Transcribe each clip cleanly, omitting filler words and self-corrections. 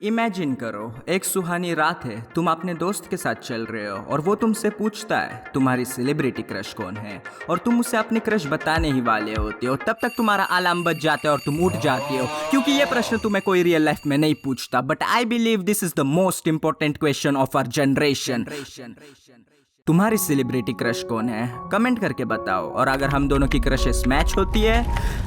Imagine करो, एक सुहानी रात है, तुम अपने दोस्त के साथ चल रहे हो और वो तुमसे पूछता है तुम्हारी सेलिब्रिटी क्रश कौन है, और तुम उसे अपनी क्रश बताने ही वाले होते हो। तब तक तुम्हारा अलार्म बज जाता है और तुम उठ जाती हो, क्योंकि ये प्रश्न तुम्हें कोई रियल लाइफ में नहीं पूछता। But I believe this is the most important question of our generation. तुम्हारी सेलिब्रिटी क्रश कौन है? कमेंट करके बताओ। और अगर हम दोनों की क्रशेस मैच होती है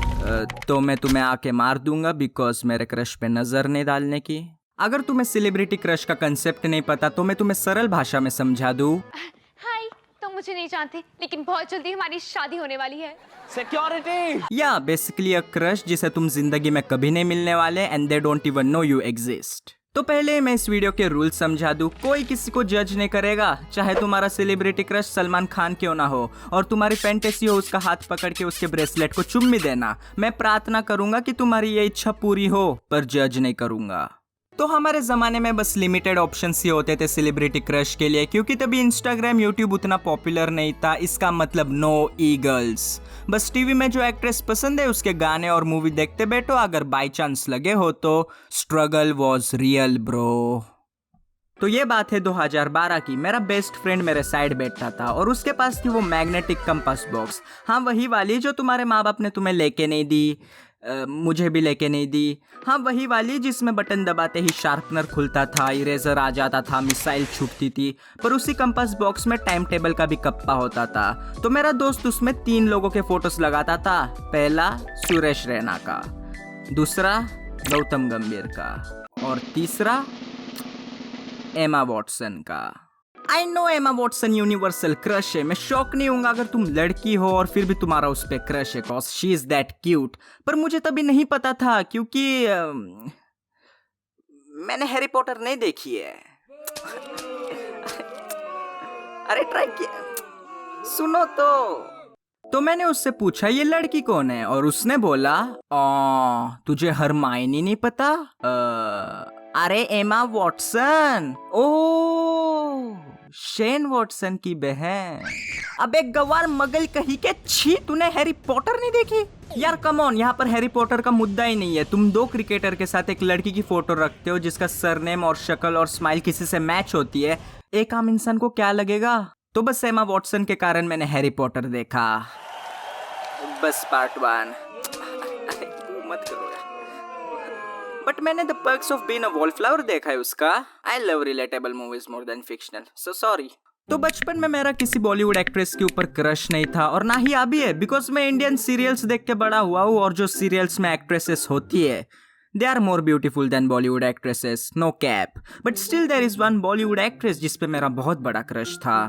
तो मैं तुम्हें आके मार दूंगा, बिकॉज मेरे क्रश पे नजर नहीं डालने की। अगर तुम्हें सेलिब्रिटी क्रश का कंसेप्ट नहीं पता तो मैं तुम्हें सरल भाषा में समझा दूं। हाय, तुम मुझे नहीं जानते, लेकिन बहुत जल्दी हमारी शादी होने वाली है। सिक्योरिटी। या बेसिकली अ क्रश जिसे तुम जिंदगी में कभी नहीं मिलने वाले, and they don't even know you exist. तो पहले मैं इस वीडियो के रूल समझा दूं। कोई किसी को जज नहीं करेगा, चाहे तुम्हारा सेलिब्रिटी क्रश सलमान खान क्यों ना हो और तुम्हारी फैंटेसी हो उसका हाथ पकड़ के उसके ब्रेसलेट को चुम्मी देना। मैं प्रार्थना करूंगा कि तुम्हारी ये इच्छा पूरी हो, पर जज नहीं करूंगा। तो हमारे ज़माने में बस लिमिटेड ऑप्शंस ही होते थे सेलिब्रिटी क्रश के लिए, क्योंकि तभी इंस्टाग्राम यूट्यूब उतना पॉपुलर नहीं था। इसका मतलब नो ई गर्ल्स। बस टीवी में जो एक्ट्रेस पसंद है उसके गाने और मूवी देखते बैठो। अगर बाई चांस लगे हो तो स्ट्रगल वॉज रियल ब्रो। तो ये बात है 2012 की। मेरा बेस्ट फ्रेंड मेरे साइड बैठा था और उसके पास थी वो मैग्नेटिक कंपास बॉक्स। हाँ, वही वाली जो तुम्हारे माँ बाप ने तुम्हें लेके नहीं दी, मुझे भी लेके नहीं दी। हाँ, वही वाली जिसमें बटन दबाते ही शार्पनर खुलता था, इरेजर आ जाता था, मिसाइल छूटती थी। पर उसी कंपास बॉक्स में टाइम टेबल का भी कप्पा होता था। तो मेरा दोस्त उसमें 3 लोगों के फोटोज लगाता था। पहला सुरेश रैना का, दूसरा गौतम गंभीर का, और तीसरा एमा वॉटसन का। I know Emma Watson universal crush है। मैं शॉक नहीं हूँगा अगर तुम लड़की हो और फिर भी तुम्हारा उस पे क्रश है, cause she is that cute. पर मुझे तभी नहीं पता था, क्योंकि मैंने हैरी पॉटर नहीं देखी है। अरे ट्राई किया, सुनो तो मैंने उससे पूछा ये लड़की कौन है, और उसने बोला तुझे हरमाइनी नहीं पता? अरे एमा वॉटसन, ओ शेन वॉटसन की बहन। अबे गवार मगल कहीं के, छी, तूने हैरी पॉटर नहीं देखी? यार कम ऑन, यहाँ पर हैरी पॉटर का मुद्दा ही नहीं है। तुम 2 क्रिकेटर के साथ एक लड़की की फोटो रखते हो जिसका सरनेम और शक्ल और स्माइल किसी से मैच होती है। एक आम इंसान को क्या लगेगा? तो बस एमा वॉटसन के कारण मैंने हैरी पॉटर देखा। बस पार्ट 1। मत करो यार। बट मैंने the perks of being a wallflower देखा है उसका। I love relatable movies more than fictional, so sorry. तो बचपन में मेरा किसी बॉलीवुड एक्ट्रेस के ऊपर क्रश नहीं था, और ना ही अभी है, बिकॉज मैं इंडियन सीरियल्स देख के बड़ा हुआ हूँ, और जो सीरियल्स में एक्ट्रेसेस होती है they are more beautiful than Bollywood actresses, no cap. But still there is one Bollywood actress जिस पे मेरा बहुत बड़ा क्रश था,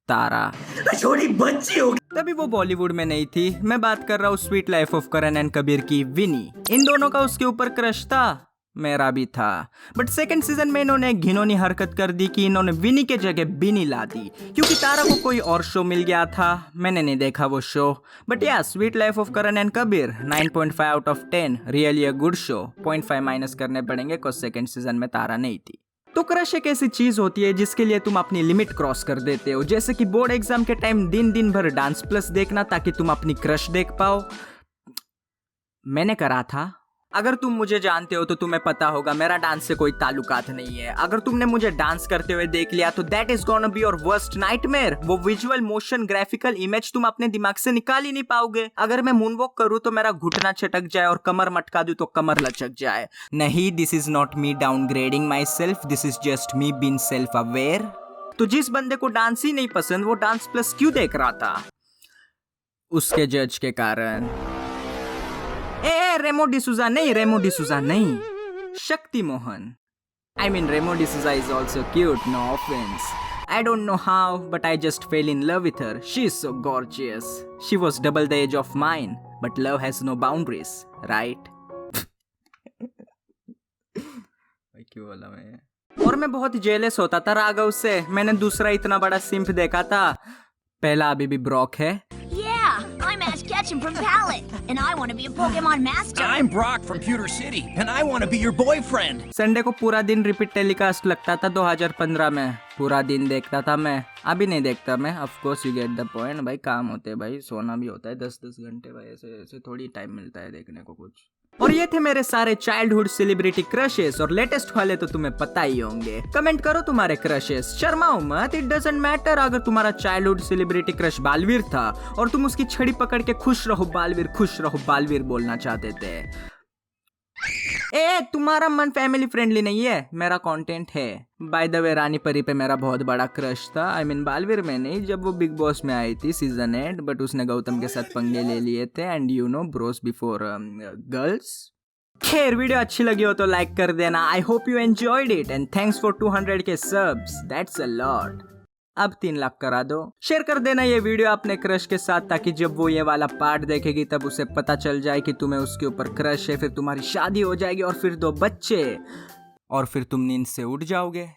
तारा। छोटी बच्ची हो। तभी वो बॉलीवुड में नहीं थी। मैं बात कर रहा हूँ sweet life of Karan and Kabir की विनी। इन दोनों का उसके ऊपर क्रश था, मेरा भी था। बट सेकंड सीजन में इन्होंने एक घिनौनी हरकत कर दी कि इन्होंने विनी के जगह बिनी ला दी, क्योंकि तारा को कोई और शो मिल गया था। मैंने नहीं देखा वो शो, बट या sweet life of Karan and Kabir 9.5 out of 10, really a good show. 0.5 minus करने पड़ेंगे बिकॉज सेकंड सीजन में तारा नहीं थी। तो क्रश एक ऐसी चीज होती है जिसके लिए तुम अपनी लिमिट क्रॉस कर देते हो, जैसे कि बोर्ड एग्जाम के टाइम दिन भर डांस प्लस देखना ताकि तुम अपनी क्रश देख पाओ। मैंने करा था। अगर तुम मुझे जानते हो तो तुम्हें पता होगा मेरा डांस से कोई ताल्लुकात नहीं है। अगर तुमने मुझे डांस करते हुए देख लिया तो that is gonna be your worst nightmare. वो विजुअल मोशन ग्राफिकल इमेज तुम अपने दिमाग से निकाल ही नहीं पाओगे। अगर मैं मूनवॉक करूँ तो मेरा घुटना चटक जाए, और कमर मटका दूं तो कमर लचक जाए। नहीं, this is not me downgrading my self, this is just me being self aware. तो जिस बंदे को डांस ही नहीं पसंद वो डांस प्लस क्यों देख रहा था? उसके जज के कारण। रेमो डिसूजा नहीं, रेमो डिसूजा नहीं, Shakti Mohan. I mean, Remo D'Souza is also cute, no offense. I don't know how, but I just fell in love with her. She is so gorgeous. She was double the age of mine, but love has no boundaries, right? क्यों बोला मैं? और मैं बहुत jealous होता था राघव से। मैंने दूसरा इतना बड़ा सिंप देखा था। पहला अभी भी ब्रॉक है। Yeah, I'm Ash Ketchum from Palette, and I want to be a Pokemon master. I'm Brock from Pewter City, and I want to be your boyfriend. Sunday को पूरा दिन रिपीट टेलीकास्ट लगता था 2015 में। पूरा दिन देखता था मैं। अभी नहीं देखता मैं। Of course you get the point. भाई काम होते हैं भाई, सोना भी होता है 10-10 घंटे भाई। ऐसे ऐसे थोड़ी टाइम मिलता है देखने को कुछ। और ये थे मेरे सारे चाइल्डहुड सेलिब्रिटी क्रशेस, और लेटेस्ट वाले तो तुम्हें पता ही होंगे। कमेंट करो तुम्हारे क्रशेस, शर्माओ मत, इट डजंट मैटर। अगर तुम्हारा चाइल्डहुड सेलिब्रिटी क्रश बालवीर था और तुम उसकी छड़ी पकड़ के खुश रहो बालवीर बोलना चाहते थे। ए, तुम्हारा मन फैमिली फ्रेंडली नहीं है, मेरा कंटेंट है। बाय द वे, रानी परी पे मेरा बहुत बड़ा क्रश था। आई मीन बालवीर में नहीं, जब वो बिग बॉस में आई थी सीजन 8, बट उसने गौतम के साथ पंगे ले लिए थे। And you know, Bros before girls. खैर, वीडियो अच्छी लगी हो तो लाइक कर देना। I hope you enjoyed it and thanks for 200 K subs, that's a lot. अब 3 लाख करा दो। शेयर कर देना ये वीडियो अपने क्रश के साथ, ताकि जब वो ये वाला पार्ट देखेगी तब उसे पता चल जाए कि तुम्हें उसके ऊपर क्रश है। फिर तुम्हारी शादी हो जाएगी और फिर 2 बच्चे, और फिर तुम नींद से उठ जाओगे।